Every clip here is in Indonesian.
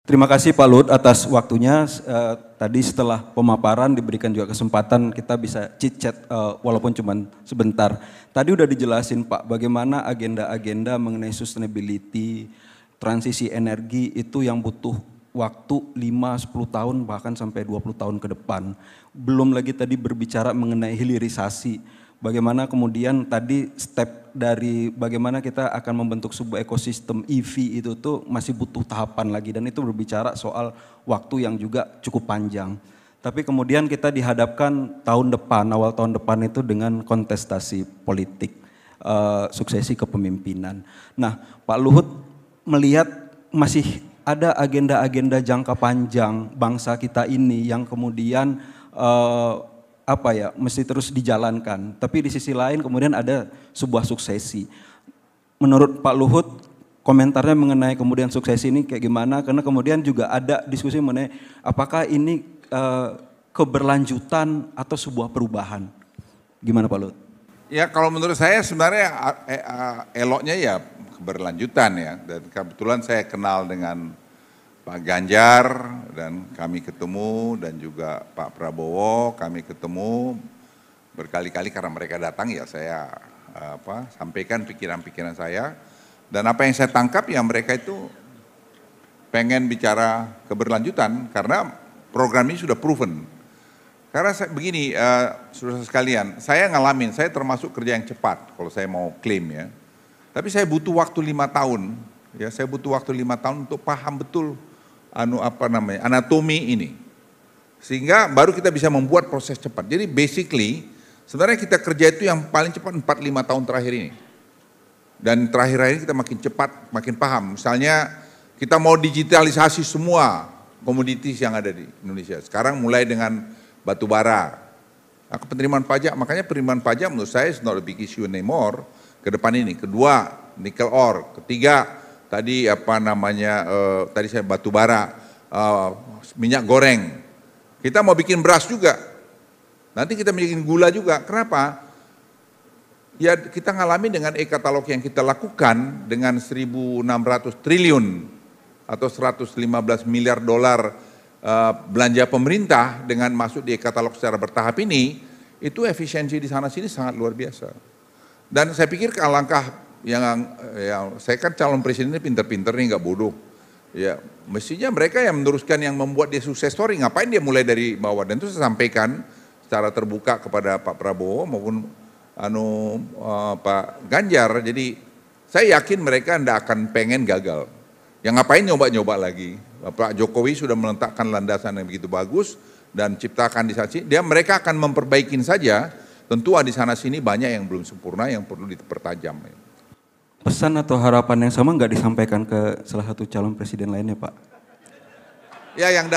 Terima kasih Pak Luhut atas waktunya. Tadi setelah pemaparan diberikan juga kesempatan kita bisa chit-chat walaupun cuma sebentar. Tadi udah dijelasin Pak bagaimana agenda-agenda mengenai sustainability, transisi energi itu yang butuh waktu 5-10 tahun bahkan sampai 20 tahun ke depan. Belum lagi tadi berbicara mengenai hilirisasi. Bagaimana kemudian tadi step dari bagaimana kita akan membentuk sebuah ekosistem EV itu tuh masih butuh tahapan lagi dan itu berbicara soal waktu yang juga cukup panjang. Tapi kemudian kita dihadapkan awal tahun depan itu dengan kontestasi politik, suksesi kepemimpinan. Nah, Pak Luhut melihat masih ada agenda-agenda jangka panjang bangsa kita ini yang kemudian mesti terus dijalankan. Tapi di sisi lain kemudian ada sebuah suksesi. Menurut Pak Luhut, komentarnya mengenai kemudian suksesi ini kayak gimana? Karena kemudian juga ada diskusi mengenai apakah ini keberlanjutan atau sebuah perubahan. Gimana Pak Luhut? Ya kalau menurut saya sebenarnya eloknya ya keberlanjutan ya. Dan kebetulan saya kenal dengan Pak Ganjar dan kami ketemu dan juga Pak Prabowo kami ketemu berkali-kali karena mereka datang ya saya sampaikan pikiran-pikiran saya dan apa yang saya tangkap ya mereka itu pengen bicara keberlanjutan karena program ini sudah proven. Karena begini saudara sekalian, saya ngalamin, saya termasuk kerja yang cepat kalau saya mau klaim ya. Tapi saya butuh waktu 5 tahun, ya saya butuh waktu 5 tahun untuk paham betul anatomi ini. Sehingga baru kita bisa membuat proses cepat. Jadi basically sebenarnya kita kerja itu yang paling cepat 4-5 tahun terakhir ini. Dan terakhir ini kita makin cepat, makin paham. Misalnya kita mau digitalisasi semua komoditis yang ada di Indonesia. Sekarang mulai dengan batu bara. Nah, penerimaan pajak, makanya penerimaan pajak menurut saya is not a big issue anymore ke depan ini. Kedua, nikel ore. Ketiga, tadi tadi saya batu bara, minyak goreng. Kita mau bikin beras juga. Nanti kita bikin gula juga. Kenapa? Ya kita ngalami dengan e-katalog yang kita lakukan dengan 1.600 triliun atau 115 miliar dolar belanja pemerintah dengan masuk di e-katalog secara bertahap ini, itu efisiensi di sana sini sangat luar biasa. Dan saya pikir alangkah yang saya kan calon presiden ini pinter-pinter nih, nggak bodoh. Ya, mestinya mereka yang meneruskan yang membuat dia sukses story, ngapain dia mulai dari bawah? Dan itu saya sampaikan secara terbuka kepada Pak Prabowo maupun Pak Ganjar. Jadi saya yakin mereka tidak akan pengen gagal. Yang ngapain nyoba-nyoba lagi? Pak Jokowi sudah meletakkan landasan yang begitu bagus dan ciptakan di sana. Mereka akan memperbaikin saja. Tentu di sana sini banyak yang belum sempurna yang perlu dipertajam. Pesan atau harapan yang sama nggak disampaikan ke salah satu calon presiden lainnya Pak? Ya yang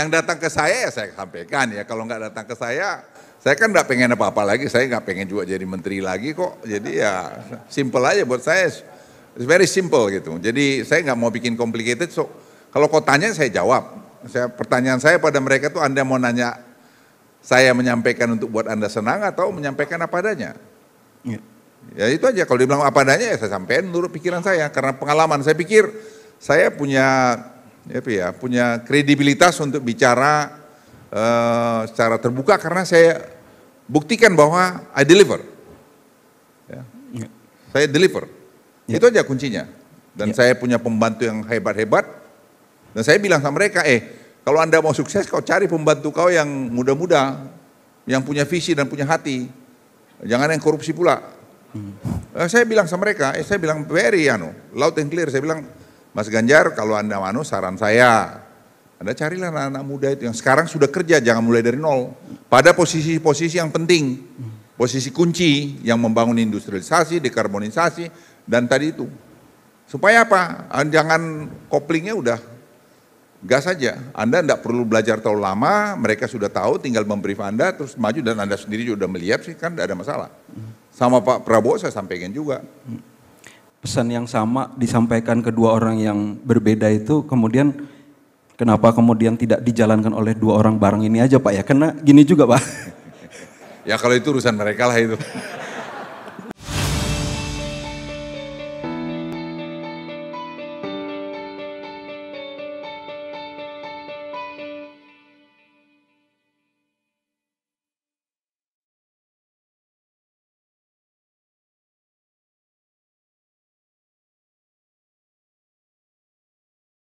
datang ke saya ya saya sampaikan ya. Kalau nggak datang ke saya kan nggak pengen apa-apa lagi. Saya nggak pengen juga jadi menteri lagi kok. Jadi ya simple aja buat saya. It's very simple gitu. Jadi saya nggak mau bikin complicated. So kalau kau tanya saya jawab. Pertanyaan saya pada mereka tuh Anda mau nanya saya menyampaikan untuk buat Anda senang atau menyampaikan apa adanya? Ya. Ya itu aja, kalau dibilang apa adanya ya saya sampaikan menurut pikiran saya. Karena pengalaman saya pikir saya punya kredibilitas untuk bicara secara terbuka karena saya buktikan bahwa I deliver. Ya. Saya deliver, itu aja kuncinya. Dan saya punya pembantu yang hebat-hebat dan saya bilang sama mereka, kalau Anda mau sukses kau cari pembantu kau yang muda-muda, yang punya visi dan punya hati. Jangan yang korupsi pula. Saya bilang sama mereka, saya bilang very loud and clear, saya bilang Mas Ganjar kalau Anda saran saya, Anda carilah anak-anak muda itu yang sekarang sudah kerja, jangan mulai dari nol. Pada posisi-posisi yang penting, posisi kunci yang membangun industrialisasi, dekarbonisasi, dan tadi itu. Supaya apa? Jangan koplingnya udah gas saja. Anda tidak perlu belajar terlalu lama, mereka sudah tahu, tinggal memberi Anda, terus maju dan Anda sendiri juga sudah melihat sih kan tidak ada masalah. Sama Pak Prabowo saya sampaikan juga. Pesan yang sama disampaikan kedua orang yang berbeda itu kemudian kenapa kemudian tidak dijalankan oleh dua orang bareng ini aja Pak ya? Karena gini juga Pak. Ya kalau itu urusan mereka lah itu.